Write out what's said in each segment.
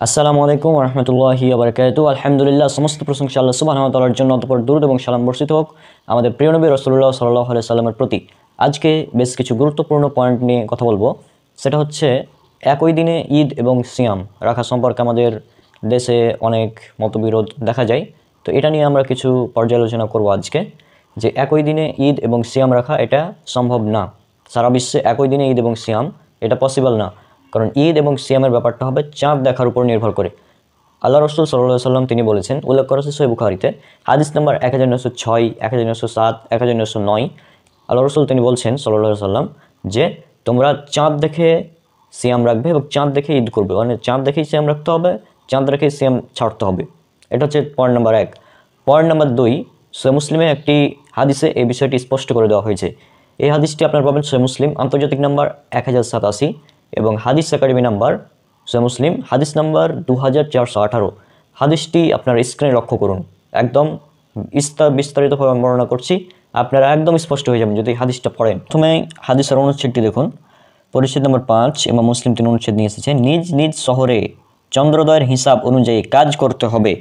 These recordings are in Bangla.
আসসালামু আলাইকুম ওয়া রাহমাতুল্লাহি ওয়া বারাকাতুহু। আলহামদুলিল্লাহ, সমস্ত প্রশংসা আল্লাহ সুবহানাহু ওয়া তাআলার জন্য। অতঃপর দরুদ এবং সালাম বর্ষিত হোক আমাদের প্রিয় নবী রাসূলুল্লাহ সাল্লাল্লাহু আলাইহি সাল্লামের প্রতি। আজকে বেশ কিছু গুরুত্বপূর্ণ পয়েন্ট নিয়ে কথা বলবো। সেটা হচ্ছে একই দিনে ঈদ এবং সিয়াম রাখা সম্পর্কে আমাদের দেশে অনেক মতবিরোধ দেখা যায়। তো এটা নিয়ে আমরা কিছু পর্যালোচনা করব আজকে, যে একই দিনে ঈদ এবং সিয়াম রাখা এটা সম্ভব না। সারা বিশ্বে একই দিনে ঈদ এবং সিয়াম এটা পসিবল না, কারণ ঈদ এবং সিয়ামের ব্যাপারটা হবে চাঁদ দেখার উপর নির্ভর করে। আল্লাহ রসুল সাল্লাল্লাহু আলাইহি সাল্লাম তিনি বলেছেন, উল্লেখ করা হচ্ছে সহিহ বুখারীতে, হাদিস নাম্বার 1906, 1907, 1909। আল্লাহ রসুল তিনি বলছেন সাল্লাল্লাহু আলাইহি সাল্লাম যে তোমরা চাঁদ দেখে সিয়াম রাখবে এবং চাঁদ দেখে ঈদ করবে, মানে চাঁদ দেখেই সিয়াম রাখতে হবে, চাঁদ দেখেই সিয়াম ছাড়তে হবে। এটা হচ্ছে পয়েন্ট নাম্বার 1। পয়েন্ট নাম্বার 2, সহিহ মুসলিমে একটি হাদিসে এই বিষয়টি স্পষ্ট করে দেওয়া হয়েছে। এই হাদিসটি আপনারা পাবেন সহিহ মুসলিম আন্তর্জাতিক নাম্বার 1087 এবং হাদিস একাডেমি নাম্বার সহিহ মুসলিম হাদিস নাম্বার 2418। হাদিসটি আপনার স্ক্রিনে লক্ষ্য করুন, একদম বিস্তারিতভাবে আমি বর্ণনা করছি, আপনারা একদম স্পষ্ট হয়ে যাবেন যদি হাদিসটা পড়েন। প্রথমে হাদিসের অনুচ্ছেদটি দেখুন। পরিচ্ছেদ নম্বর 5, ইমাম মুসলিম তিনি অনুচ্ছেদ নিয়ে এসেছেন, নিজ নিজ শহরে চন্দ্রোদয়ের হিসাব অনুযায়ী কাজ করতে হবে।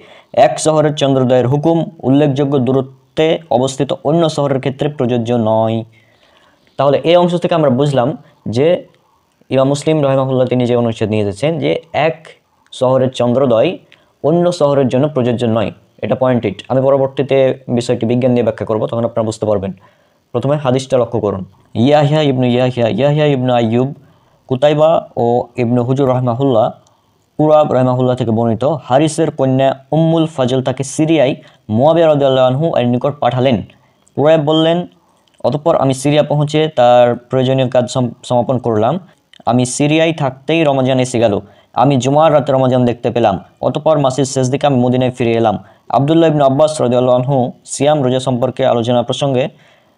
এক শহরের চন্দ্রোদয়ের হুকুম উল্লেখযোগ্য দূরত্বে অবস্থিত অন্য শহরের ক্ষেত্রে প্রযোজ্য নয়। তাহলে এই অংশ থেকে আমরা বুঝলাম যে ইমাম মুসলিম রাহিমাহুল্লাহ তিনি যে অনুচ্ছেদ নিয়ে এসেছেন যে এক শহরের চন্দ্রোদয় অন্য শহরের জন্য প্রযোজ্য নয়। এটা পয়েন্ট 8। আমি পরবর্তীতে বিষয়টি বিজ্ঞান দিয়ে ব্যাখ্যা করব, তখন আপনারা বুঝতে পারবেন। প্রথমে হাদিসটা লক্ষ্য করুন। ইয়াহিয়া ইবনু আইয়ুব, কুতাইবা ও ইবনু হুজুর রাহিমাহুল্লাহ, কুরাব রাহিমাহুল্লাহ থেকে বর্ণিত, হারিসের কন্যা উম্মুল ফাজল তাকে সিরিয়ায় মুয়াবিয়া রাদিয়াল্লাহু আনহু এর নিকট পাঠালেন। কুরাইব বললেন, অতঃপর আমি সিরিয়া পৌঁছে তার প্রয়োজনীয় কাজ সমাপন করলাম। আমি সিরিয়ায় থাকতেই রমজান এসে গেল। আমি জুমার রাতে রমজান দেখতে পেলাম। অতঃপর মাসের শেষ দিকে আমি মদিনায় ফিরে এলাম। আব্দুল্লাহ ইবনে আব্বাস রাদিয়াল্লাহু আনহু সিয়াম রোজা সম্পর্কে আলোচনা প্রসঙ্গে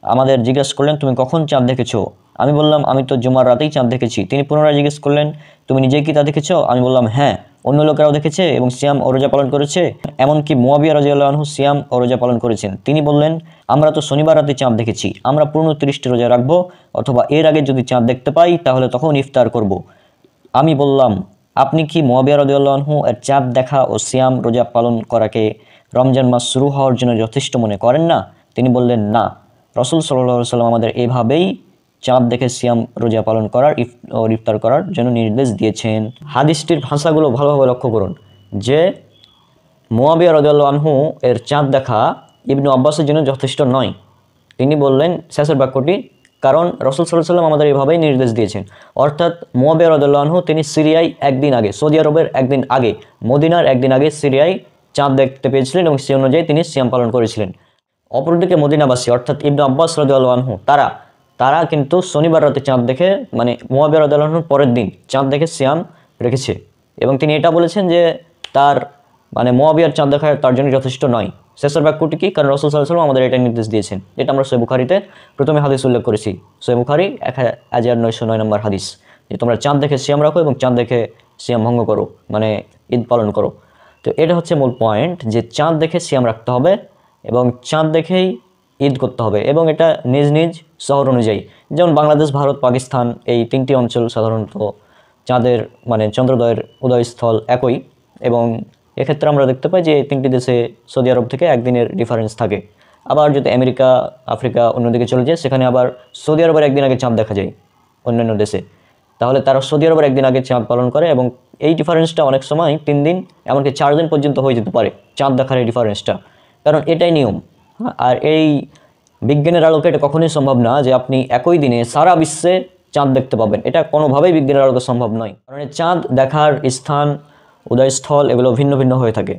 আমাদের জিজ্ঞেস করলেন, তুমি কখন চাঁদ দেখেছো? আমি বললাম, আমি তো জুমার রাতেই চাঁদ দেখেছি। তিনি পুনরায় জিজ্ঞেস করলেন, তুমি নিজেই কি তা দেখেছো? আমি বললাম, হ্যাঁ, অন্য লোকেরাও দেখেছে এবং সিয়াম ও রোজা পালন করেছে, এমনকি মুয়াবিয়া রাদিয়াল্লাহু আনহু সিয়াম ও রোজা পালন করেছেন। তিনি বললেন, আমরা তো শনিবার রাতে চাঁদ দেখেছি, আমরা পূর্ণ 30টি রোজা রাখবো, অথবা এর আগে যদি চাঁদ দেখতে পাই তাহলে তখন ইফতার করব। আমি বললাম, আপনি কি মুয়াবিয়া রাদিয়াল্লাহু আনহু এর চাঁদ দেখা ও সিয়াম রোজা পালন করাকে রমজান মাস শুরু হওয়ার জন্য যথেষ্ট মনে করেন না? তিনি বললেন, না, রাসূল সাল্লাল্লাহু আলাইহি সাল্লাম আমাদের এভাবেই চাঁদ দেখে সিয়াম রোজা পালন করার ও ইফতার করার জন্য নির্দেশ দিয়েছেন। হাদিসটির ভাষাগুলো ভালোভাবে লক্ষ্য করুন যে মুয়াবিয়া রাদিয়াল্লাহু আনহু এর চাঁদ দেখা ইবনু আব্বাসের জন্য যথেষ্ট নয়। তিনি বললেন শেষের বাক্যটি, কারণ রাসূল সাল্লাল্লাহু আলাইহি সাল্লাম আমাদের এভাবেই নির্দেশ দিয়েছেন। অর্থাৎ মুয়াবিয়া রাদিয়াল্লাহু আনহু তিনি সিরিয়ায় একদিন আগে, সৌদি আরবের একদিন আগে, মদিনার একদিন আগে সিরিয়ায় চাঁদ দেখতে পেয়েছিলেন এবং সেই অনুযায়ী তিনি সিয়াম পালন করেছিলেন। অপরদিকে মদিনাবাসী অর্থাৎ ইবনু আব্বাস রাদিয়াল্লাহু আনহু তারা কিন্তু শনিবার রাতে চাঁদ দেখে, মানে মুয়াবিয়া রাদিয়াল্লাহু আনহুর পরের দিন চাঁদ দেখে সিয়াম রেখেছে, এবং তিনি এটা বলেছেন যে তার মানে মুয়াবিয়ার চাঁদ দেখা তার জন্য যথেষ্ট নয়। শেষের বাক্যটি কি? কারণ রাসূল সাল্লাল্লাহু আলাইহি ওয়াসাল্লাম আমাদের এটা নির্দেশ দিয়েছেন। এটা আমরা সহিহ বুখারীতে প্রথমে হাদিস উল্লেখ করেছি, সহিহ বুখারী 1909 নম্বর হাদিস, যে তোমরা চাঁদ দেখে সিয়াম রাখো এবং চাঁদ দেখে সিয়াম ভঙ্গ করো, মানে ঈদ পালন করো। তো এটা হচ্ছে মূল পয়েন্ট, যে চাঁদ দেখে সিয়াম রাখতে হবে এবং চাঁদ দেখেই ঈদ করতে হবে, এবং এটা নিজ নিজ শহর অনুযায়ী। যেমন বাংলাদেশ, ভারত, পাকিস্তান এই 3টি অঞ্চল সাধারণত চাঁদের মানে চন্দ্রোদয়ের উদয়স্থল একই, এবং এক্ষেত্রে আমরা দেখতে পাই যে এই 3টি দেশে সৌদি আরব থেকে একদিনের ডিফারেন্স থাকে। আবার যদি আমেরিকা, আফ্রিকা অন্যদিকে চলে যায়, সেখানে আবার সৌদি আরবের একদিন আগে চাঁদ দেখা যায় অন্যান্য দেশে, তাহলে তারা সৌদি আরবের একদিন আগে চাঁদ পালন করে, এবং এই ডিফারেন্সটা অনেক সময় 3 দিন এমনকি 4 দিন পর্যন্ত হয়ে যেতে পারে চাঁদ দেখার এই ডিফারেন্সটা, কারণ এটাই নিয়ম। আর এই বিজ্ঞানের আলোকে এটা কখনোই সম্ভব না যে আপনি একই দিনে সারা বিশ্বে চাঁদ দেখতে পাবেন, এটা কোনোভাবেই বিজ্ঞানের আলোকে সম্ভব নয়। কারণ এই চাঁদ দেখার স্থান, উদয়স্থল এগুলো ভিন্ন ভিন্ন হয়ে থাকে,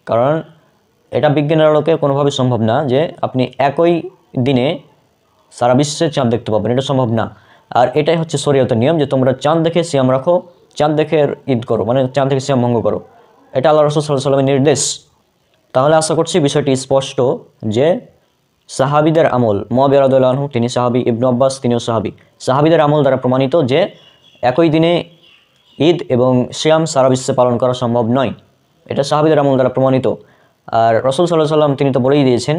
কারণ এটা বিজ্ঞানের আলোকে কোনোভাবেই সম্ভব না যে আপনি একই দিনে সারা বিশ্বে চাঁদ দেখতে পাবেন, এটা সম্ভব না। আর এটাই হচ্ছে শরীয়তের নিয়ম, যে তোমরা চাঁদ দেখে সিয়াম রাখো, চাঁদ দেখে ঈদ করো, মানে চাঁদ দেখে সিয়াম ভঙ্গ করো। এটা আল্লাহ রাসূল সাল্লাল্লাহু আলাইহি ওয়াসাল্লামের নির্দেশ। তাহলে আশা করছি বিষয়টি স্পষ্ট যে সাহাবীদের আমল, মুয়াবিয়া রাদিয়াল্লাহু আনহু তিনি সাহাবী, ইবনু আব্বাস তিনিও সাহাবী, সাহাবীদের আমল দ্বারা প্রমাণিত যে একই দিনে ঈদ এবং সিয়াম সারা বিশ্বে পালন করা সম্ভব নয়। এটা সাহাবীদের আমল দ্বারা প্রমাণিত। আর রাসূল সাল্লাল্লাহু আলাইহি ওয়াসাল্লাম তিনি তো বলেই দিয়েছেন,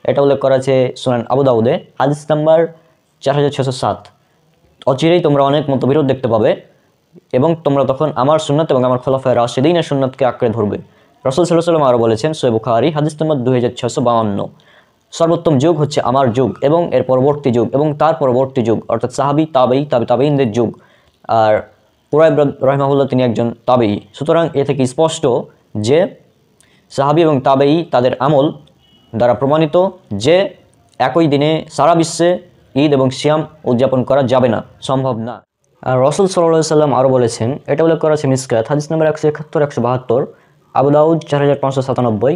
এটা উল্লেখ করা আছে সুনান আবু দাউদে হাদিস নাম্বার 4607, অচিরেই তোমরা অনেক মতবিরোধ দেখতে পাবে এবং তোমরা তখন আমার সুন্নাত এবং আমার খোলাফায়ে রাশিদিনের সুন্নাতকে আঁকড়ে ধরবে। রাসূল সাল্লাল্লাহু আলাইহি ওয়াসাল্লাম আরও বলেছেন, সহিহ বুখারী হাদিস নম্বর 2652, সর্বোত্তম যুগ হচ্ছে আমার যুগ এবং এর পরবর্তী যুগ এবং তার পরবর্তী যুগ, অর্থাৎ সাহাবী, তাবেঈ, তাবেঈনদের যুগ। আর কুরাইব রাহিমাহুল্লাহ তিনি একজন তাবেঈ। সুতরাং এ থেকে স্পষ্ট যে সাহাবী এবং তাবেঈ তাদের আমল দ্বারা প্রমাণিত যে একই দিনে সারা বিশ্বে ঈদ এবং সিয়াম উদযাপন করা যাবে না, সম্ভব না। আর রাসূল সাল্লাল্লাহু আলাইহি ওয়াসাল্লাম আরও বলেছেন, এটা উল্লেখ করা আছে মিসকাত হাদিস নম্বর 171, 172, আবু দাউদ 4597,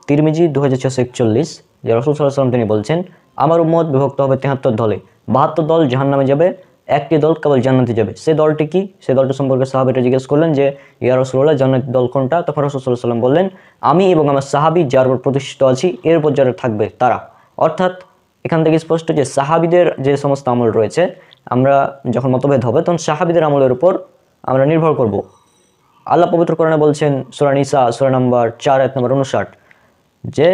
তিরমিজি 2641, যে রাসূল সাল্লাল্লাহু আলাইহি ওয়াসাল্লাম তিনি বলছেন, আমার উম্মত বিভক্ত হবে 73 দলে, 72 দল জাহান্নামে যাবে, একটি দল কেবল জান্নাতে যাবে। সে দলটি কি? সে দলটি সম্পর্কে সাহাবীরা জিজ্ঞেস করলেন যে, ইয়া রাসূলুল্লাহ, জান্নাতি দল কোনটা? তখন রাসূল সাল্লাল্লাহু আলাইহি ওয়াসাল্লাম বললেন, আমি এবং আমার সাহাবী যার উপর প্রতিষ্ঠিত আছি এর উপর যারা থাকবে তারা। অর্থাৎ এখান থেকে স্পষ্ট যে সাহাবীদের যে সমস্ত আমল রয়েছে, আমরা যখন মতভেদ হবে তখন সাহাবীদের আমলের উপর আমরা নির্ভর করব। আল্লাহ পবিত্র কোরআনে বলছেন সূরা নিসা সূরা নম্বর 4 আয়াত নম্বর 59, যে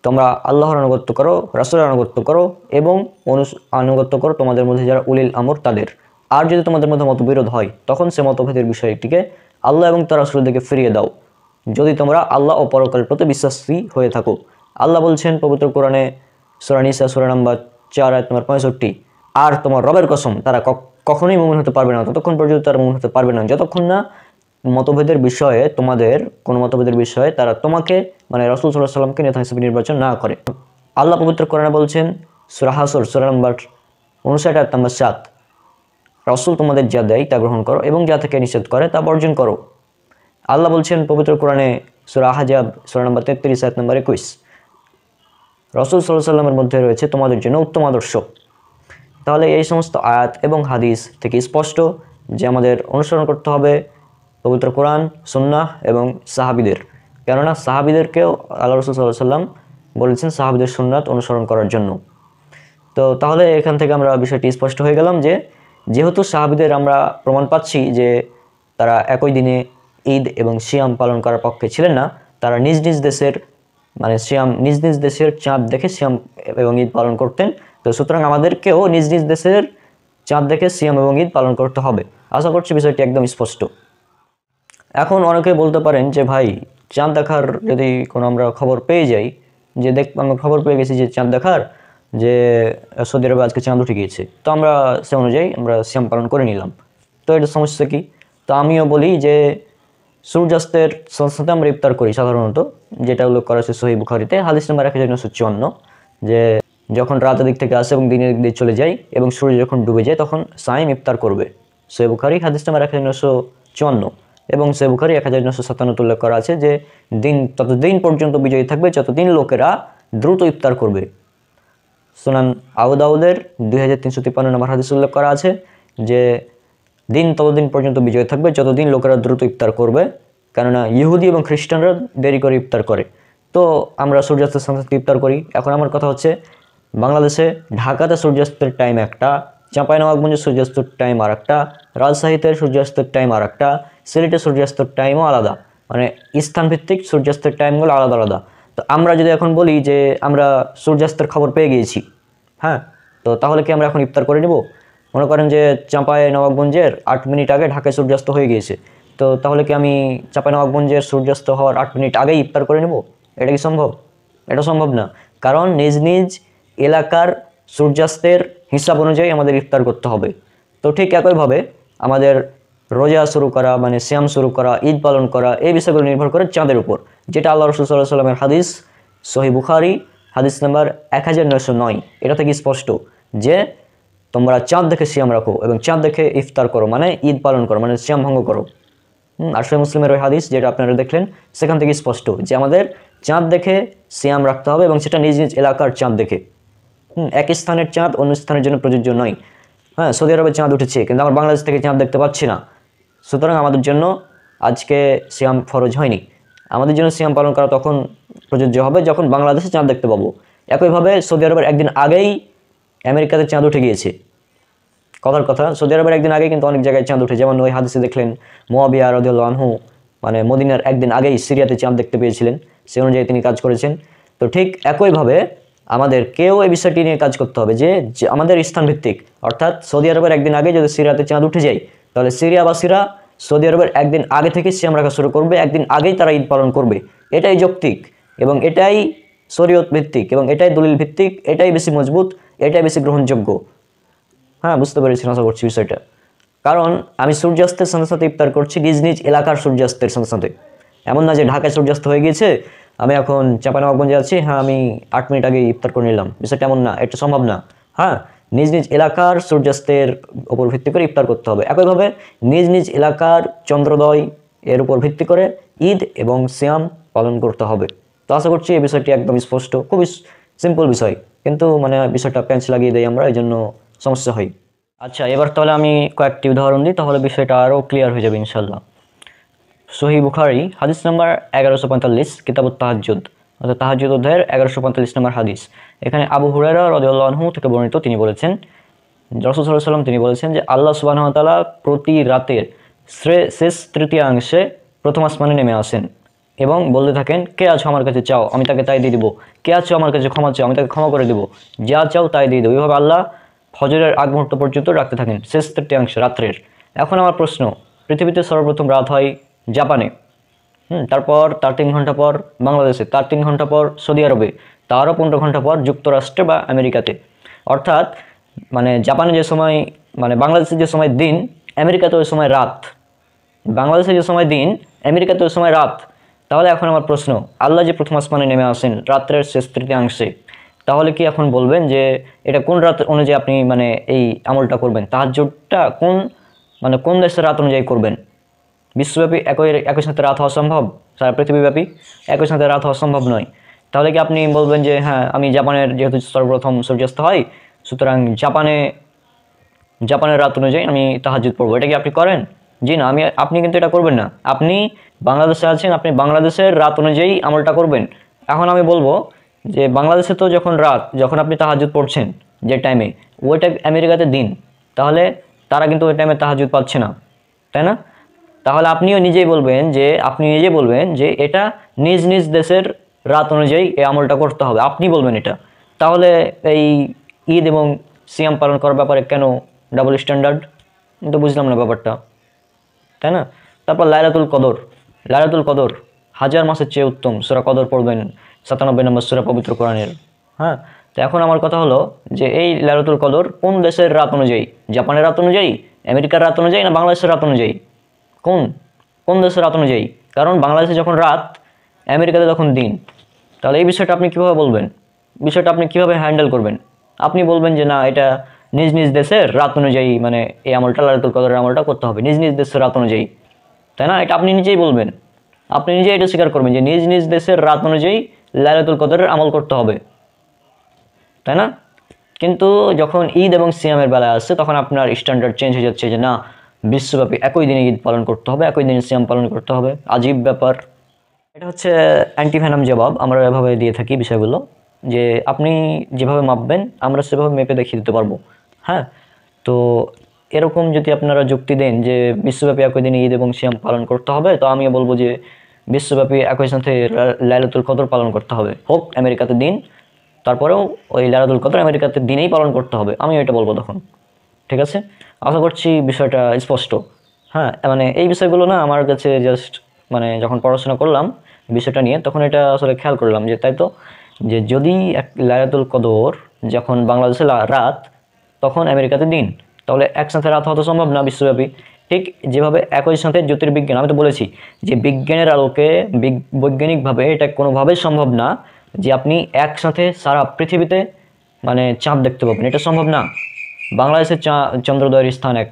তোমরা আল্লাহর আনুগত্য করো, রাসূলের আনুগত্য করো এবং আনুগত্য করো তোমাদের মধ্যে যারা উলিল আমর তাদের। আর যদি তোমাদের মধ্যে মতবিরোধ হয় তখন সে মতভেদের বিষয়টিকে আল্লাহ এবং তার রাসূলের দিকে ফিরিয়ে দাও, যদি তোমরা আল্লাহ ও পরকালের প্রতি বিশ্বাসী হয়ে থাকো। আল্লাহ বলছেন পবিত্র কোরআনে সূরা নিসা সূরা নম্বর 4 আয়াত নম্বর 65, আর তোমার রবের কসম তারা কখনোই মুমিন হতে পারবে না, ততক্ষণ পর্যন্ত তারা মুমিন হতে পারবে না যতক্ষণ না মতভেদের বিষয়ে, তোমাদের কোনো মতভেদের বিষয়ে তারা তোমাকে মানে রাসূল সাল্লাল্লাহু আলাইহি ওয়াসাল্লামকে নেতা হিসেবে নির্বাচন না করে। আল্লাহ পবিত্র কোরআনে বলছেন সূরা হাসর সূরা নম্বর 59 আয়াত নম্বর 7, রাসূল তোমাদের যা দেয় তা গ্রহণ করো এবং যা থেকে নিষেধ করে তা বর্জন করো। আল্লাহ বলছেন পবিত্র কোরআনে সূরা আহজাব সূরা নম্বর 33 আয়াত নম্বর 21, রাসূল সাল্লাল্লাহু আলাইহি ওয়াসাল্লামের মধ্যে রয়েছে তোমাদের জন্য উত্তম আদর্শ। তাহলে এই সমস্ত আয়াত এবং হাদিস থেকে স্পষ্ট যে আমাদের অনুসরণ করতে হবে পবিত্র কোরআন, সুন্নাহ এবং সাহাবীদের। কেননা সাহাবীদেরকেও আল্লাহ রাসূল সাল্লাল্লাহু আলাইহি ওয়াসাল্লাম বলেছেন সাহাবীদের সুন্নাত অনুসরণ করার জন্য। তো তাহলে এখান থেকে আমরা বিষয়টি স্পষ্ট হয়ে গেলাম যে যেহেতু সাহাবীদের আমরা প্রমাণ পাচ্ছি যে তারা একই দিনে ঈদ এবং সিয়াম পালন করার পক্ষে ছিলেন না, তারা নিজ নিজ দেশের মানে সিয়াম, নিজ নিজ দেশের চাঁদ দেখে সিয়াম এবং ঈদ পালন করতেন। তো সুতরাং আমাদেরকেও নিজ নিজ দেশের চাঁদ দেখে সিয়াম এবং ঈদ পালন করতে হবে। আশা করছি বিষয়টি একদম স্পষ্ট। এখন অনেকে বলতে পারেন যে ভাই, চাঁদ দেখার যদি কোনো আমরা খবর পেয়ে যাই, যে আমরা খবর পেয়ে গেছি যে চাঁদ দেখার যে সৌদি আরবে আজকে চাঁদ উঠে গিয়েছে, তো আমরা সে অনুযায়ী আমরা সিয়াম পালন করে নিলাম, তো এটা সমস্যা কি? তো আমিও বলি যে সূর্যাস্তের সাথে আমরা ইফতার করি সাধারণত, যেটা উল্লেখ করা আছে সহিহ বুখারীতে হাদিস নম্বর 1954, যে যখন রাতের দিক থেকে আসে এবং দিনের দিক দিয়ে চলে যায় এবং সূর্য যখন ডুবে যায় তখন সাইম ইফতার করবে। সহিহ বুখারী হাদিস নম্বর 1954 এবং সহিহ বুখারী 1957 উল্লেখ করা আছে যে দিন ততদিন পর্যন্ত বিজয়ী থাকবে যতদিন লোকেরা দ্রুত ইফতার করবে। সুনান আবু দাউদের 2353 নম্বর হাদিস উল্লেখ করা আছে যে দিন ততদিন পর্যন্ত বিজয় থাকবে যতদিন লোকেরা দ্রুত ইফতার করবে, কেননা ইহুদি এবং খ্রিস্টানরা দেরি করে ইফতার করে। তো আমরা সূর্যাস্তের সাথে ইফতার করি। এখন আমার কথা হচ্ছে, বাংলাদেশে ঢাকাতে সূর্যাস্তের টাইম একটা, চাঁপাইনবাবগঞ্জে সূর্যাস্তের টাইম আর একটা, রাজশাহীতে সূর্যাস্তের টাইম আর একটা, সিলেটে সূর্যাস্তের টাইমও আলাদা, মানে স্থানভিত্তিক সূর্যাস্তের টাইমগুলো আলাদা আলাদা। তো আমরা যদি এখন বলি যে আমরা সূর্যাস্তের খবর পেয়ে গিয়েছি, হ্যাঁ, তো তাহলে কি আমরা এখন ইফতার করে নেব? মনে করেন যে চাঁপাইনবাবগঞ্জের 8 মিনিট আগে ঢাকায় সূর্যাস্ত হয়ে গিয়েছে, তো তাহলে কি আমি চাঁপাইনবাবগঞ্জের সূর্যাস্ত হওয়ার 8 মিনিট আগেই ইফতার করে নেব? এটা কি সম্ভব? এটা সম্ভব না, কারণ নিজ নিজ এলাকার সূর্যাস্তের হিসাব অনুযায়ী আমাদের ইফতার করতে হবে। তো ঠিক একইভাবে আমাদের রোজা শুরু করা, মানে সিয়াম শুরু করা, ঈদ পালন করা, এই বিষয়গুলো নির্ভর করে চাঁদের উপর, যেটা আল্লাহ রাসূল সাল্লাল্লাহু আলাইহি ওয়াসাল্লামের হাদিস সহিহ বুখারী হাদিস নাম্বার 1909, এটা থেকে স্পষ্ট যে তোমরা চাঁদ দেখে সিয়াম রাখো এবং চাঁদ দেখে ইফতার করো, মানে ঈদ পালন করো, মানে সিয়াম ভঙ্গ করো। আর সহিহ মুসলিমের ওই হাদিস যেটা আপনারা দেখলেন, সেখান থেকে স্পষ্ট যে আমাদের চাঁদ দেখে সিয়াম রাখতে হবে এবং সেটা নিজ নিজ এলাকার চাঁদ দেখে। এক স্থানের চাঁদ অন্য স্থানের জন্য প্রযোজ্য নয়। হ্যাঁ, সৌদি আরবে চাঁদ উঠেছে কিন্তু আমরা বাংলাদেশ থেকে চাঁদ দেখতে পাচ্ছি না, সুতরাং আমাদের জন্য আজকে সিয়াম ফরজ হয়নি। আমাদের জন্য সিয়াম পালন করা তখন প্রযোজ্য হবে যখন বাংলাদেশে চাঁদ দেখতে পাবো। একইভাবে সৌদি আরবের একদিন আগেই আমেরিকাতে চাঁদ উঠে গিয়েছে। কথার কথা, সৌদি আরবের একদিন আগেই কিন্তু অনেক জায়গায় চাঁদ উঠে, যেমন ওই হাদিসে দেখলেন মুয়াবিয়া রাদিয়াল্লাহু আনহু মানে মদিনার একদিন আগেই সিরিয়াতে চাঁদ দেখতে পেয়েছিলেন, সে অনুযায়ী তিনি কাজ করেছেন। তো ঠিক একইভাবে আমাদের কেউ এই বিষয়টি নিয়ে কাজ করতে হবে যে আমাদের স্থান ভিত্তিক, অর্থাৎ সৌদি আরবের একদিন আগে যদি সিরিয়াতে চাঁদ উঠে যায় তাহলে সিরিয়াবাসীরা সৌদি আরবের একদিন আগে থেকে সিয়াম রাখা শুরু করবে, একদিন আগেই তারা ঈদ পালন করবে। এটাই যৌক্তিক এবং এটাই শরীয়ত ভিত্তিক এবং এটাই দলিল ভিত্তিক, এটাই বেশি মজবুত, এটাই বেশি গ্রহণযোগ্য। হ্যাঁ, বুঝতে পেরেছি আশা করছি বিষয়টা। কারণ আমি সূর্যাস্তের সাথে সাথে ইফতার করছি নিজ নিজ এলাকার সূর্যাস্তের সাথে সাথে। এমন না যে ঢাকায় সূর্যাস্ত হয়ে গিয়েছে, আমি এখন চাঁপাইনবাবগঞ্জে আছি, হ্যাঁ আমি 8 মিনিট আগে ইফতার করে নিলাম, বিষয়টা এমন না, এটা সম্ভব না। হ্যাঁ, নিজ নিজ এলাকার সূর্যাস্তের উপর ভিত্তি করে ইফতার করতে হবে। একইভাবে নিজ নিজ এলাকার চন্দ্রোদয় এর উপর ভিত্তি করে ঈদ এবং সিয়াম পালন করতে হবে। তো আশা করছি এই বিষয়টি একদম স্পষ্ট, খুবই সিম্পল বিষয়, কিন্তু মানে বিষয়টা প্যাঁচ লাগিয়ে দেয় আমরা, এই জন্য সমস্যা হয়। আচ্ছা, এবার তাহলে আমি কয়েকটি উদাহরণ দিই, তাহলে বিষয়টা আরও ক্লিয়ার হয়ে যাবে ইনশাল্লাহ। সহি বুখারী হাদিস নাম্বার 1145, কিতাবুত তাহাজ্জুদ, অর্থাৎ তাহাজ্জুদ অধ্যায়ের 1145 নম্বর হাদিস। এখানে আবু হুরায়রা রাদিয়াল্লাহু আনহু থেকে বর্ণিত, তিনি বলেছেন, রাসূল সাল্লাল্লাহু আলাইহি ওয়াসাল্লাম তিনি বলেছেন যে আল্লাহ সুবহানাহু ওয়া তাআলা প্রতি রাতের শেষ তৃতীয়াংশে প্রথম আসমানে নেমে আসেন এবং বলতে থাকেন, কে আছো আমার কাছে চাও, আমি তাকে তাই দিয়ে দিব, কে আছো আমার কাছে ক্ষমা চাও, আমি তাকে ক্ষমা করে দিব, যা চাও তাই দিয়ে দেবো। এইভাবে আল্লাহ ফজরের আগ মুহূর্ত পর্যন্ত রাখতে থাকেন, শেষ তৃতীয়াংশ রাত্রের। এখন আমার প্রশ্ন, পৃথিবীতে সর্বপ্রথম রাত হয় জাপানে, তারপর তার 3 ঘন্টা পর বাংলাদেশে, তার 3 ঘন্টা পর সৌদি আরবে, তারও 15 ঘন্টা পর যুক্তরাষ্ট্রে বা আমেরিকাতে। অর্থাৎ মানে জাপানে যে সময়, মানে বাংলাদেশে যে সময় দিন, আমেরিকাতে ওই সময় রাত। বাংলাদেশে যে সময় দিন, আমেরিকাতে ওই সময় রাত। তাহলে এখন আমার প্রশ্ন, আল্লাহ যে প্রথম আসমানে নেমে আসেন রাত্রের শেষ তৃতীয়াংশে, তাহলে কি এখন বলবেন যে এটা কোন রাত অনুযায়ী আপনি মানে এই আমলটা করবেন? তাহাজ্জুদটা কোন দেশের রাত অনুযায়ী করবেন? বিশ্বব্যাপী একই সাথে রাত হওয়া সম্ভব? সারা পৃথিবীব্যাপী একই সাথে রাত হওয়া সম্ভব নয়। তাহলে কি আপনি বলবেন যে হ্যাঁ, আমি জাপানের যেহেতু সর্বপ্রথম সূর্যাস্ত হয়, সুতরাং জাপানের রাত অনুযায়ী আমি তাহাজ্জুদ পড়বো, এটা কি আপনি করেন? জি না, আপনি কিন্তু এটা করবেন না। আপনি বাংলাদেশে আছেন, আপনি বাংলাদেশের রাত অনুযায়ী আমলটা করবেন। এখন আমি বলবো যে বাংলাদেশে তো যখন রাত, যখন আপনি তাহাজ্জুদ পড়ছেন যে টাইমে, ওইটা আমেরিকাতে দিন, তাহলে তারা কিন্তু ওই টাইমে তাহাজ্জুদ পাচ্ছে না, তাই না? তাহলে আপনি নিজেই বলবেন যে এটা নিজ নিজ দেশের রাত অনুযায়ী এই আমলটা করতে হবে, আপনি বলবেন এটা। তাহলে এই ঈদ এবং সিয়াম পালন করার ব্যাপারে কেন ডাবল স্ট্যান্ডার্ড? তো বুঝলাম না ব্যাপারটা, তাই না? তারপর লাইলাতুল কদর 1000 মাসের চেয়ে উত্তম, সূরা কদর পড়বেন, 97 নম্বর সূরা পবিত্র কোরআনের। হ্যাঁ, তো এখন আমার কথা হলো যে এই লাইলাতুল কদর কোন দেশের রাত অনুযায়ী? জাপানের রাত অনুযায়ী, আমেরিকার রাত অনুযায়ী, না বাংলাদেশের রাত অনুযায়ী? কোন দেশের রাত অনুযায়ী? কারণ বাংলাদেশে যখন রাত, আমেরিকাতে তখন দিন। তাহলে এই বিষয়টা আপনি কীভাবে বলবেন? বিষয়টা আপনি কীভাবে হ্যান্ডেল করবেন? আপনি বলবেন যে না, এটা নিজ নিজ দেশের রাত অনুযায়ী মানে এই আমলটা, লাইলাতুল কদরের আমলটা করতে হবে নিজ নিজ দেশের রাত অনুযায়ী, তাই না? এটা আপনি নিজেই বলবেন, আপনি নিজেই এটা স্বীকার করবেন যে নিজ নিজ দেশের রাত অনুযায়ী লাইলাতুল কদরের আমল করতে হবে, তাই না? কিন্তু যখন ঈদ এবং সিয়ামের বেলায় আসছে, তখন আপনার স্ট্যান্ডার্ড চেঞ্জ হয়ে যাচ্ছে যে না, বিশ্বব্যাপী একই দিনে ঈদ পালন করতে হবে, একই দিনে সিয়াম পালন করতে হবে। আজীব ব্যাপার। এটা হচ্ছে অ্যান্টিভেনাম জবাব, আমরা এভাবে দিয়ে থাকি বিষয়গুলো, যে আপনি যেভাবে মাপবেন আমরা সেভাবে মেপে দেখিয়ে দিতে পারবো। হ্যাঁ, তো এরকম যদি আপনারা যুক্তি দেন যে বিশ্বব্যাপী একই দিনে ঈদ এবং সিয়াম পালন করতে হবে, তো আমিও বলবো যে বিশ্বব্যাপী একই সাথে লাইলাতুল কদর পালন করতে হবে, হোক আমেরিকাতে দিন, তারপরেও ওই লাইলাতুল কদর আমেরিকাতে দিনেই পালন করতে হবে, আমি এটা বলবো তখন। ঠিক আছে, আশা করছি বিষয়টা স্পষ্ট। হ্যাঁ, মানে এই বিষয়গুলো না আমার কাছে জাস্ট মানে যখন পড়াশোনা করলাম বিষয়টা নিয়ে, তখন এটা আসলে খেয়াল করলাম যে তাই তো, যে যদি লাইলাতুল কদর যখন বাংলাদেশে রাত, তখন আমেরিকাতে দিন, তাহলে একসাথে রাত হওয়া তো সম্ভব না বিশ্বব্যাপী। ঠিক যেভাবে একই সাথে জ্যোতির্বিজ্ঞান, আমি তো বলেছি যে বিজ্ঞানের আলোকে বৈজ্ঞানিকভাবে এটা কোনোভাবেই সম্ভব না যে আপনি একসাথে সারা পৃথিবীতে মানে চাঁদ দেখতে পাবেন, এটা সম্ভব না। বাংলাদেশের চন্দ্রোদয়ের স্থান এক,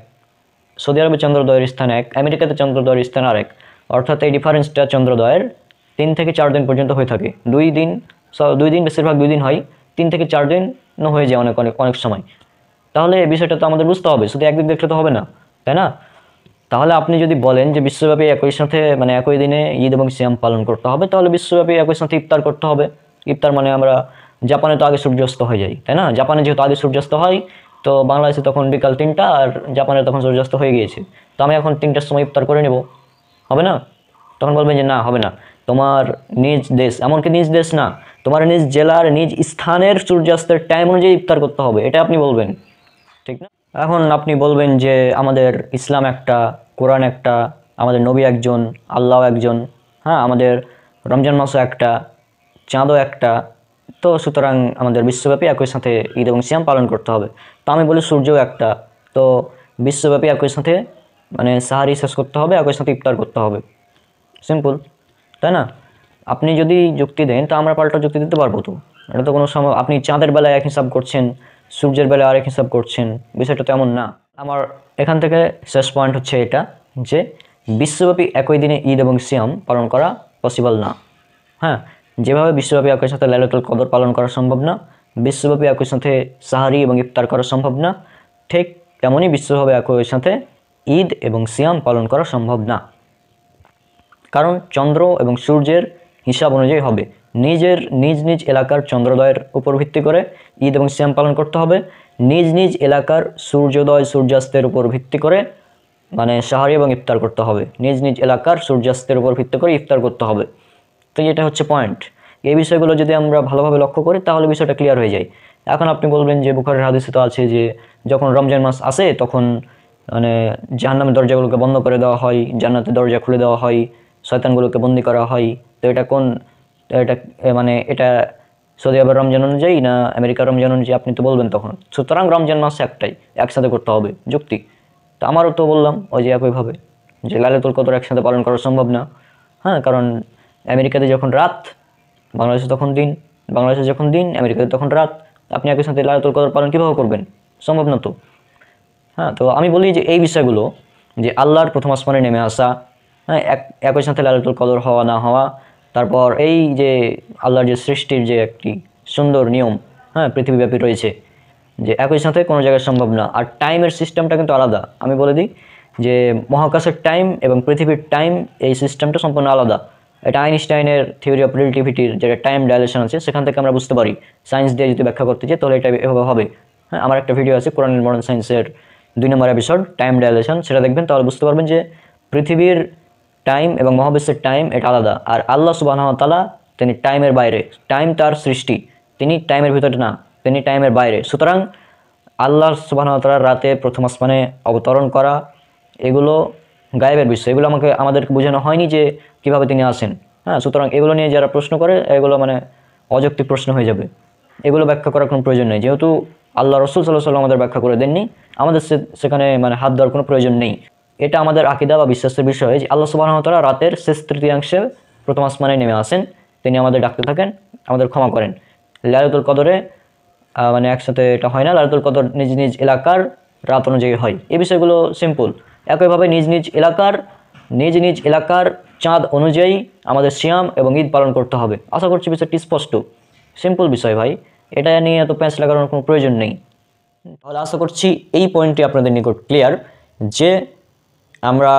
সৌদি আরবে চন্দ্রোদয়ের স্থান এক, আমেরিকাতে চন্দ্রোদয়ের স্থান আরেক। অর্থাৎ এই ডিফারেন্সটা চন্দ্রোদয়ের 3 থেকে 4 দিন পর্যন্ত হয়ে থাকে। 2 দিন, বেশিরভাগ 2 দিন হয়, 3 থেকে 4 দিন হয়ে যায় অনেক সময়। তাহলে এই বিষয়টা তো আমাদের বুঝতে হবে, শুধু একদিন দেখলে তো হবে না, তাই না? তাহলে আপনি যদি বলেন যে বিশ্বব্যাপী একই সাথে মানে একই দিনে ঈদ এবং সিয়াম পালন করতে হবে, তাহলে বিশ্বব্যাপী একই সাথে ইফতার করতে হবে। ইফতার মানে আমরা জাপানে তো আগে সূর্যাস্ত হয়ে যায়, তাই না? জাপানে যেহেতু আগে সূর্যাস্ত হয়, তো বাংলাদেশে তখন বিকাল 3টা আর জাপানে তখন সূর্যাস্ত হয়ে গিয়েছে, তো আমি এখন 3টার সময় ইফতার করে নেব, হবে না? তখন বলবেন যে না, হবে না, তোমার নিজ দেশ, এমনকি নিজ দেশ না, তোমার নিজ জেলার নিজ স্থানের সূর্যাস্তের টাইম অনুযায়ী ইফতার করতে হবে, এটা আপনি বলবেন, ঠিক না? এখন আপনি বলবেন যে আমাদের ইসলাম একটা কোরআন একটা, আমাদের নবী একজন, আল্লাহ একজন, হ্যাঁ, আমাদের রমজান মাসও একটা, চাঁদও একটা। তো সুতরাং আমাদের বিশ্বব্যাপী একই সাথে ঈদ এবং সিয়াম পালন করতে হবে। তো আমি বলি সূর্যও একটা, তো বিশ্বব্যাপী একই সাথে মানে সাহারি শেষ করতে হবে, একই সাথে ইফতার করতে হবে। সিম্পল, তাই না? আপনি যদি যুক্তি দেন তো আমরা পাল্টা যুক্তি দিতে পারবো। তো এটা তো কোনো সময় আপনি চাঁদের বেলায় এক হিসাব করছেন, সূর্যের বেলায় আরেক হিসাব করছেন, বিষয়টা তো এমন না। আমার এখান থেকে শেষ পয়েন্ট হচ্ছে এটা যে বিশ্বব্যাপী একই দিনে ঈদ এবং সিয়াম পালন করা পসিবল না। হ্যাঁ, যেভাবে বিশ্বব্যাপী একই সাথে লাইলাতুল কদর পালন করা সম্ভব না, বিশ্বব্যাপী একই সাথে সাহারি এবং ইফতার করা সম্ভব না, ঠিক তেমনই বিশ্বভাবে একই সাথে ঈদ এবং সিয়াম পালন করা সম্ভব না। কারণ চন্দ্র এবং সূর্যের হিসাব অনুযায়ী হবে। নিজ নিজ এলাকার চন্দ্রোদয়ের উপর ভিত্তি করে ঈদ এবং সিয়াম পালন করতে হবে, নিজ নিজ এলাকার সূর্যোদয় সূর্যাস্তের উপর ভিত্তি করে মানে সাহারি এবং ইফতার করতে হবে, নিজ নিজ এলাকার সূর্যাস্তের উপর ভিত্তি করে ইফতার করতে হবে। তো এটা হচ্ছে পয়েন্ট। এই বিষয়গুলো যদি আমরা ভালোভাবে লক্ষ্য করি তাহলে বিষয়টা ক্লিয়ার হয়ে যায়। এখন আপনি বলবেন যে বুখারীর হাদিসে তো আছে যে যখন রমজান মাস আসে তখন মানে জাহান্নামের দরজাগুলোকে বন্ধ করে দেওয়া হয়, জান্নাতের দরজা খুলে দেওয়া হয়, শয়তানগুলোকে বন্দী করা হয়। তো এটা মানে এটা সৌদি আরবের রমজান অনুযায়ী না আমেরিকার রমজান অনুযায়ী আপনি তো বলবেন তখন। সুতরাং রমজান মাস একটাই, একসাথে করতে হবে, যুক্তি। তো আমারও তো বললাম ওই যে একইভাবে যে লাইলাতুল কদর একসাথে পালন করা সম্ভব না। হ্যাঁ, কারণ আমেরিকাতে যখন রাত, বাংলাদেশে তখন দিন, বাংলাদেশে যখন দিন, আমেরিকাতে তখন রাত। আপনি একই সাথে লাইলাতুল কদর পালন কীভাবে করবেন? সম্ভব না তো। হ্যাঁ, তো আমি বলি যে এই বিষয়গুলো যে আল্লাহর প্রথম আসমানে নেমে আসা, হ্যাঁ, একই সাথে লাইলাতুল কদর হওয়া না হওয়া, তারপর এই যে আল্লাহর যে সৃষ্টির যে একটি সুন্দর নিয়ম, হ্যাঁ, পৃথিবীব্যাপী রয়েছে, যে একই সাথে কোনো জায়গায় সম্ভব না। আর টাইমের সিস্টেমটা কিন্তু আলাদা। আমি বলে দিই যে মহাকাশের টাইম এবং পৃথিবীর টাইম, এই সিস্টেমটা সম্পূর্ণ আলাদা। এটা আইনস্টাইনের থিওরি অফ রিলেটিভিটির যেটা টাইম ডাইলেশন আছে সেখান থেকে আমরা বুঝতে পারি। সায়েন্স দিয়ে যদি ব্যাখ্যা করতে চাই তাহলে এটা এভাবে হবে। হ্যাঁ, আমার একটা ভিডিও আছে কোরআন মডার্ন সায়েন্সের 2 নম্বর এপিসোড টাইম ডাইলেশন, সেটা দেখবেন, তাহলে বুঝতে পারবেন যে পৃথিবীর টাইম এবং মহাবিশ্বের টাইম এটা আলাদা। আর আল্লাহ সুবহানাহু ওয়া তাআলা তিনি টাইমের বাইরে, টাইম তার সৃষ্টি, তিনি টাইমের ভিতরে না, তিনি টাইমের বাইরে। সুতরাং আল্লাহ সুবহানাহু ওয়া তাআলার রাতে প্রথম আসমানে অবতরণ করা এগুলো গায়েবের বিষয়, এগুলো আমাদেরকে বোঝানো হয়নি যে কিভাবে তিনি আসেন। হ্যাঁ, সুতরাং এগুলো নিয়ে যারা প্রশ্ন করে এগুলো মানে অযৌক্তিক প্রশ্ন হয়ে যাবে। এগুলো ব্যাখ্যা করার কোনো প্রয়োজন নেই, যেহেতু আল্লাহ রাসূল সাল্লাল্লাহু আলাইহি ওয়াসাল্লাম আমাদের ব্যাখ্যা করে দেননি, আমাদের সেখানে মানে হাত দেওয়ার কোনো প্রয়োজন নেই। এটা আমাদের আকীদা বা বিশ্বাসের বিষয় যে আল্লাহ সুবহানাহু ওয়া তাআলা রাতের শেষ তৃতীয়াংশে প্রথম আসমানে নেমে আসেন, তিনি আমাদের ডাকতে থাকেন, আমাদের ক্ষমা করেন। লাইলাতুল কদরে মানে একসাথে এটা হয় না, লাইলাতুল কদর নিজ নিজ এলাকার রাত অনুযায়ী হয়। এই বিষয়গুলো সিম্পল। একইভাবে নিজ নিজ এলাকার চাঁদ অনুযায়ী আমাদের সিয়াম এবং ঈদ পালন করতে হবে। আশা করছি বিষয়টি স্পষ্ট, সিম্পল বিষয় ভাই, এটা নিয়ে এত প্যাঁচ লাগানোর কোনো প্রয়োজন নেই। তাহলে আশা করছি এই পয়েন্টটি আপনাদের নিকট ক্লিয়ার যে আমরা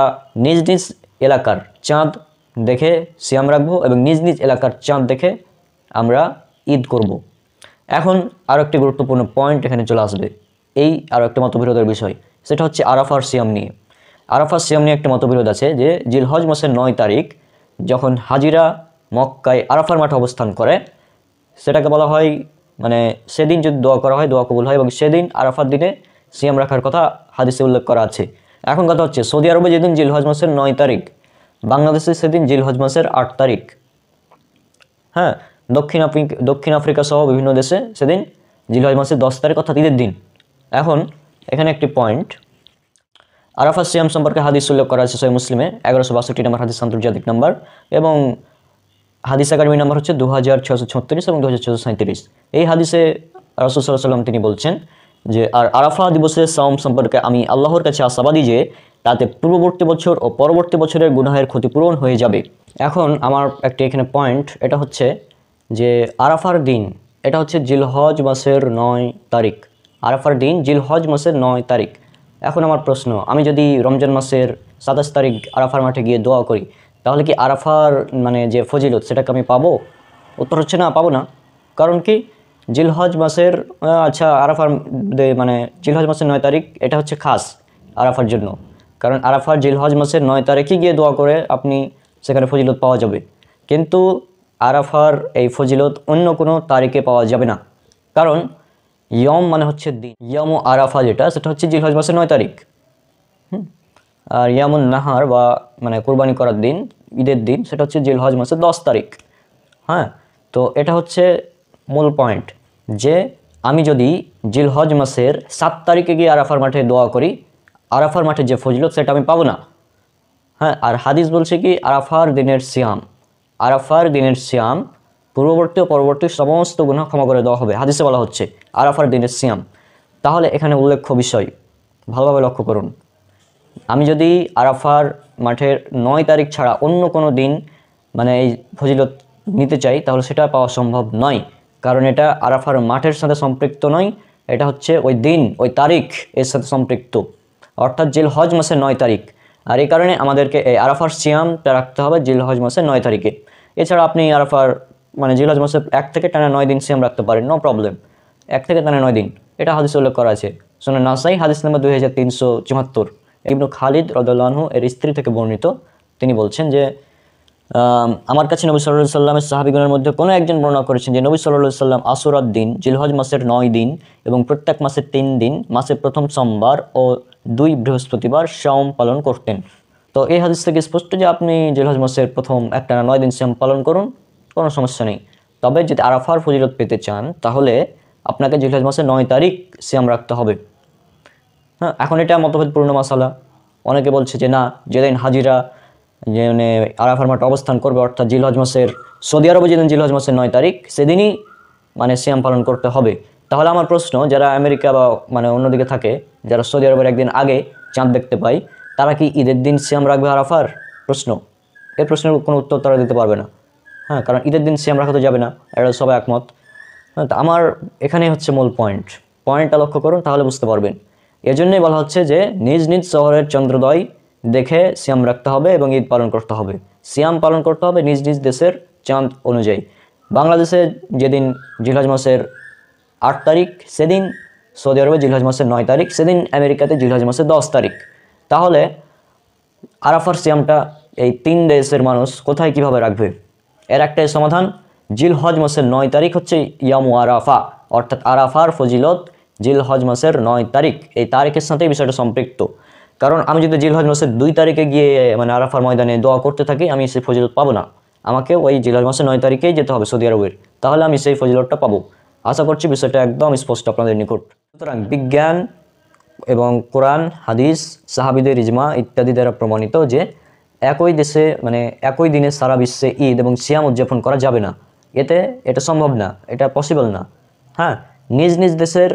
নিজ নিজ এলাকার চাঁদ দেখে সিয়াম রাখবো এবং নিজ নিজ এলাকার চাঁদ দেখে আমরা ঈদ করব। এখন আরও একটি গুরুত্বপূর্ণ পয়েন্ট এখানে চলে আসবে, এই আরও একটা মতবিরোধের বিষয়, সেটা হচ্ছে আরাফার সিয়াম নিয়ে। আরাফার সিয়াম নিয়ে একটা মতবিরোধ আছে যে জিলহজ মাসের 9 তারিখ যখন হাজিরা মক্কায় আরাফার মাঠে অবস্থান করে, সেটাকে বলা হয় মানে সেদিন যদি দোয়া করা হয় দোয়া কবুল হয়, এবং সেদিন আরাফার দিনে সিয়াম রাখার কথা হাদিসে উল্লেখ করা আছে। এখন কথা হচ্ছে সৌদি আরবে যেদিন জিলহজ মাসের 9 তারিখ, বাংলাদেশে সেদিন জিলহজ মাসের 8 তারিখ। হ্যাঁ, দক্ষিণ আফ্রিকা সহ বিভিন্ন দেশে সেদিন জিলহজ মাসের 10 তারিখ অর্থাৎ ঈদের দিন। এখন এখানে একটি পয়েন্ট, আরাফাত সিয়াম সম্পর্কে হাদিস উল্লেখ করা আছে সহিহ মুসলিমে 1162 নম্বর হাদিস, আন্তর্জাতিক নাম্বার, এবং হাদিস একাডেমি নাম্বার হচ্ছে 2636 এবং 2637। এই হাদিসে রাসূল সাল্লাল্লাহু আলাইহি ওয়াসাল্লাম তিনি বলছেন যে আর আরাফা দিবসের সাওম সম্পর্কে আমি আল্লাহর কাছে আশাবাদী যে তাতে পূর্ববর্তী বছর ও পরবর্তী বছরের গুনাহের ক্ষতিপূরণ হয়ে যাবে। এখন আমার একটি এখানে পয়েন্ট, এটা হচ্ছে যে আরাফার দিন এটা হচ্ছে জিলহজ মাসের 9 তারিখ, আরাফার দিন জিলহজ মাসের 9 তারিখ। এখন আমার প্রশ্ন, আমি যদি রমজান মাসের 27 তারিখ আরাফার মাঠে গিয়ে দোয়া করি তাহলে কি আরাফার মানে যে ফজিলত সেটাকে আমি পাবো? উত্তর হচ্ছে না, পাবো না। কারণ কি, জিলহজ মাসের আচ্ছা আরাফার মানে জিলহজ মাসের 9 তারিখ এটা হচ্ছে খাস আরাফার জন্য, কারণ আরাফার জিলহজ মাসের 9 তারিখে গিয়ে দোয়া করে আপনি সেখানে ফজিলত পাওয়া যাবে, কিন্তু আরাফার এই ফজিলত অন্য কোনো তারিখে পাওয়া যাবে না। কারণ ইয়ম মানে হচ্ছে দিন, ইয়ম ও আরাফা যেটা সেটা হচ্ছে জিলহজ মাসের 9 তারিখ। আর ইয়ামুন নাহার বা মানে কোরবানি করার দিন, ঈদের দিন, সেটা হচ্ছে জিলহজ মাসের 10 তারিখ। হ্যাঁ, তো এটা হচ্ছে মূল পয়েন্ট, যে আমি যদি জিলহজ মাসের 7 তারিখে গিয়ে আরাফার মাঠে দোয়া করি, আরাফার মাঠে যে ফজিলত সেটা আমি পাবো না। হ্যাঁ, আর হাদিস বলছে কি আরাফার দিনের সিয়াম, আরাফার দিনের সিয়াম পূর্ববর্তী ও পরবর্তী সমস্ত গুনাহ ক্ষমা করে দেওয়া হবে, হাদিসে বলা হচ্ছে আরাফার দিনের সিয়াম। তাহলে এখানে উল্লেখ্য বিষয় ভালোভাবে লক্ষ্য করুন, আমি যদি আরাফার মাঠের 9 তারিখ ছাড়া অন্য কোনো দিন মানে এই ফজিলত নিতে চাই, তাহলে সেটা পাওয়া সম্ভব নয়, কারণ এটা আরাফার মাঠের সাথে সম্পৃক্ত নয়, এটা হচ্ছে ওই দিন ওই তারিখ এর সাথে সম্পৃক্ত, অর্থাৎ জিলহজ মাসের 9 তারিখ। আর এই কারণে আমাদেরকে এই আরাফার সিয়ামটা রাখতে হবে জিলহজ মাসের 9 তারিখে। এছাড়া আপনি আরাফার মানে জিলহজ মাসের 1 থেকে টানা 9 দিন সিয়াম রাখতে পারেন, নো প্রবলেম, 1 থেকে টানা 9 দিন, এটা হাদিসে উল্লেখ করা আছে। সুনান নাসাই হাদিস নাম্বার 2374। ইবনু খালিদ রাদিয়াল্লাহু আনহু এর স্ত্রী থেকে বর্ণিত, তিনি বলছেন যে আমার কাছে নবী সাল্লাল্লাহু আলাইহি সাল্লামের সাহাবীগণের মধ্যে কোনো একজন বর্ণনা করেছেন যে নবী সাল্লাল্লাহু আলাইহি সাল্লাম আশুরার দিন, জিলহজ মাসের 9 দিন এবং প্রত্যেক মাসের 3 দিন, মাসের প্রথম সোমবার ও 2 বৃহস্পতিবার সিয়াম পালন করতেন। তো এই হাদিস থেকে স্পষ্ট যে আপনি জিলহজ মাসের প্রথম একটানা 9 দিন সিয়াম পালন করুন, কোনো সমস্যা নেই। তবে যদি আরাফার ফজিলত পেতে চান তাহলে আপনাকে জিলহজ মাসের 9 তারিখ সিয়াম রাখতে হবে। হ্যাঁ, এখন এটা মতভেদপূর্ণ মাসালা। অনেকে বলছে যে না, যেদিন হাজিরা যে মানে আরাফার মাঠে অবস্থান করবে, অর্থাৎ জিলহজ মাসের সৌদি আরবে যেদিন জিলহজ মাসের 9 তারিখ, সেদিনই মানে সিয়াম পালন করতে হবে। তাহলে আমার প্রশ্ন, যারা আমেরিকা বা মানে অন্যদিকে থাকে, যারা সৌদি আরবের একদিন আগে চাঁদ দেখতে পায়, তারা কি ঈদের দিন সিয়াম রাখবে আরাফার? প্রশ্ন, এই প্রশ্নের কোনো উত্তর তারা দিতে পারবে না। হ্যাঁ, কারণ ঈদের দিন সিয়াম রাখা তো যাবে না, এটা সবাই একমত। হ্যাঁ, তো আমার এখানে হচ্ছে মূল পয়েন্টটা লক্ষ্য করুন, তাহলে বুঝতে পারবেন। এজন্যই বলা হচ্ছে যে নিজ নিজ শহরের চন্দ্রোদয় দেখে সিয়াম রাখতে হবে এবং ঈদ পালন করতে হবে। সিয়াম পালন করতে হবে নিজ নিজ দেশের চাঁদ অনুযায়ী। বাংলাদেশে যেদিন জিলহজ মাসের 8 তারিখ সেদিন সৌদি আরবে জিলহজ মাসের 9 তারিখ, সেদিন আমেরিকাতে জিলহজ মাসের 10 তারিখ। তাহলে আরাফার সিয়ামটা এই 3 দেশের মানুষ কোথায় কিভাবে রাখবে? এর একটাই সমাধান, জিলহজ মাসের 9 তারিখ হচ্ছে ইয়ামু আরাফা, অর্থাৎ আরাফার ফজিলত জিলহজ মাসের 9 তারিখ, এই তারিখের সাথে বিষয়টা সম্পৃক্ত। কারণ আমি যদি জিলহজ মাসের 2 তারিখে গিয়ে মানে আরাফার ময়দানে দোয়া করতে থাকি, আমি সেই ফজিলত পাবো না, আমাকে ওই জিলহজ মাসের 9 তারিখেই যেতে হবে সৌদি আরবের, তাহলে আমি সেই ফজিলতটা পাবো। আশা করছি বিষয়টা একদম স্পষ্ট আপনাদের নিকট। সুতরাং বিজ্ঞান এবং কোরআন, হাদিস, সাহাবীদের ইজমা ইত্যাদি দ্বারা প্রমাণিত যে একই দেশে মানে একই দিনে সারা বিশ্বে ঈদ এবং সিয়াম উদযাপন করা যাবে না, এটা সম্ভব না, এটা পসিবল না। হ্যাঁ, নিজ নিজ দেশের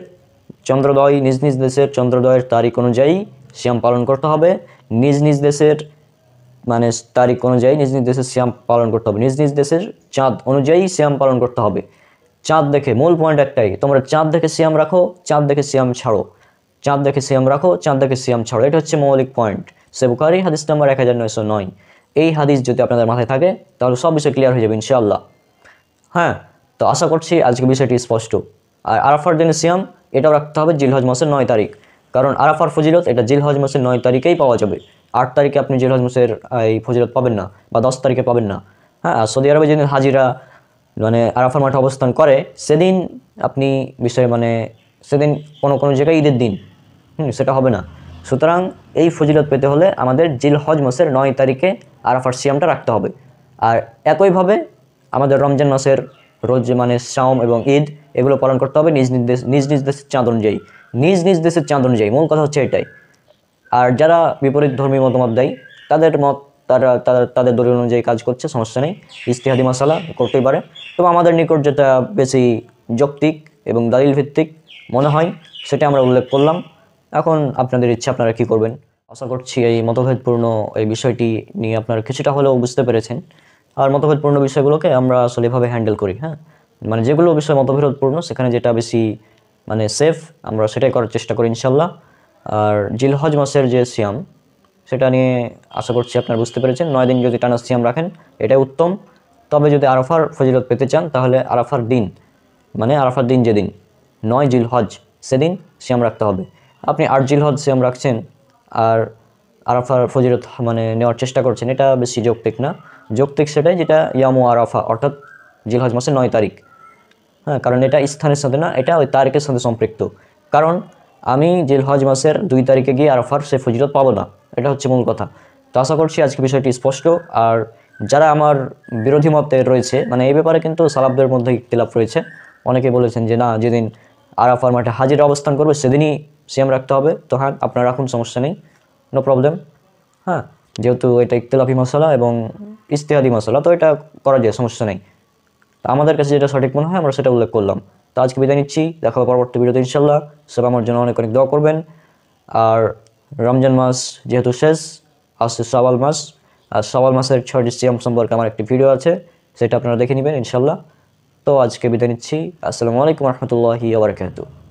চন্দ্রোদয়, নিজ নিজ দেশের চন্দ্রোদয়ের তারিখ অনুযায়ী সিয়াম পালন করতে হবে, নিজ নিজ দেশের মানে তারিখ অনুযায়ী নিজ নিজ দেশের সিয়াম পালন করতে হবে, নিজ নিজ দেশের চাঁদ অনুযায়ী সিয়াম পালন করতে হবে। চাঁদ দেখে, মূল পয়েন্ট একটাই, তোমরা চাঁদ দেখে সিয়াম রাখো, চাঁদ দেখে সিয়াম ছাড়ো, চাঁদ দেখে সিয়াম রাখো, চাঁদ দেখে সিয়াম ছাড়ো, এটা হচ্ছে মৌলিক পয়েন্ট। সে বুখারী হাদিস নাম্বার 1909। এই হাদিস যদি আপনাদের মাথায় থাকে তাহলে সব বিষয় ক্লিয়ার হয়ে যাবে ইনশাআল্লাহ। হ্যাঁ, তো আশা করছি আজকে বিষয়টি স্পষ্ট। আর আরাফার দিনে সিয়াম এটাও রাখতে হবে জিলহজ মাসের 9 তারিখ, কারণ আরাফার ফজিলত এটা জিলহজ মাসের 9 তারিখেই পাওয়া যাবে। 8 তারিখে আপনি জিলহজ মাসের এই ফজিলত পাবেন না, বা 10 তারিখে পাবেন না। হ্যাঁ, আর সৌদি আরবে যেদিন হাজিরা মানে আরাফার মাঠে অবস্থান করে, সেদিন আপনি বিষয় মানে সেদিন কোনো জায়গায় ঈদের দিন, সেটা হবে না। সুতরাং এই ফজিলত পেতে হলে আমাদের জিলহজ মাসের 9 তারিখে আরাফার সিয়ামটা রাখতে হবে। আর একইভাবে আমাদের রমজান মাসের রোজ মানে শাওম এবং ঈদ এগুলো পালন করতে হবে নিজ নিজ দেশের চাঁদ অনুযায়ী, নিজ নিজ দেশের চাঁদ অনুযায়ী। মূল কথা হচ্ছে এটাই। আর যারা বিপরীত ধর্মী মতামত দেয়, তাদের মত তাদের দলীয় অনুযায়ী কাজ করছে, সমস্যা নেই, ইজতিহাদি মাসালা করতেই পারে। তবে আমাদের নিকট যেটা বেশি যৌক্তিক এবং দালিল ভিত্তিক মনে হয় সেটা আমরা উল্লেখ করলাম। এখন আপনাদের ইচ্ছা, আপনারা কি করবেন। আশা করছি এই মতভেদপূর্ণ এই বিষয়টি নিয়ে আপনারা কিছুটা হলেও বুঝতে পেরেছেন। আর মতভেদপূর্ণ বিষয়গুলোকে আমরা আসলে এভাবে হ্যান্ডেল করি। হ্যাঁ, মানে যেগুলো বিষয় মতবিরোধপূর্ণ সেখানে যেটা বেশি মানে সেফ, আমরা সেটাই করার চেষ্টা করি ইনশাল্লাহ। আর জিলহজ মাসের যে সিয়াম, সেটা নিয়ে আশা করছি আপনারা বুঝতে পেরেছেন। 9 দিন যদি টানা সিয়াম রাখেন এটাই উত্তম। তবে যদি আরাফার ফজিলত পেতে চান তাহলে আরাফার দিন মানে আরাফার দিন যেদিন 9 জিলহজ সেদিন সিয়াম রাখতে হবে। আপনি 8 জিলহজ সিয়াম রাখছেন আর আরাফার ফজিলত মানে নেওয়ার চেষ্টা করছেন, এটা বেশি যৌক্তিক না। যৌক্তিক সেটাই যেটা ইয়ামু আরাফা, অর্থাৎ জিলহজ মাসের 9 তারিখ। হ্যাঁ, কারণ এটা স্থানের সাথে না, এটা ওই তারিখের সাথে সম্পৃক্ত। কারণ আমি জিলহজ মাসের 2 তারিখে গিয়ে আরাফার সে ফজিলত পাবো না, এটা হচ্ছে মূল কথা। তো আশা করছি আজকে বিষয়টি স্পষ্ট। আর যারা আমার বিরোধী মতে রয়েছে, মানে এই ব্যাপারে কিন্তু সালাফদের মধ্যে ইখতিলাফ রয়েছে। অনেকে বলেছেন যে না, যেদিন আরাফার মাঠে হাজিরা অবস্থান করবে সেদিনই সিয়াম রাখতে হবে। তো হ্যাঁ, আপনারা রাখুন, সমস্যা নেই, নো প্রবলেম। হ্যাঁ, যেহেতু এটা ইখতিলাফি মশলা এবং ইজতিহাদি মশলা, তো এটা করা যায়, সমস্যা নেই। তো আমাদের কাছে যেটা সঠিক মনে হয় আমরা সেটা উল্লেখ করলাম। তো আজকে বিদায় নিচ্ছি, দেখা হবে পরবর্তী ভিডিওতে ইনশাল্লাহ। সব আমার জন্য অনেক অনেক দোয়া করবেন। আর রমজান মাস যেহেতু শেষ, আসছে শাওয়াল মাস। আর শাওয়াল মাসের 6টি সিয়াম সম্পর্কে আমার একটি ভিডিও আছে, সেটা আপনারা দেখে নেবেন ইনশাল্লাহ। তো আজকে বিদায় নিচ্ছি। আসসালামু আলাইকুম রহমতুল্লাহি ওয়া বারাকাতুহু।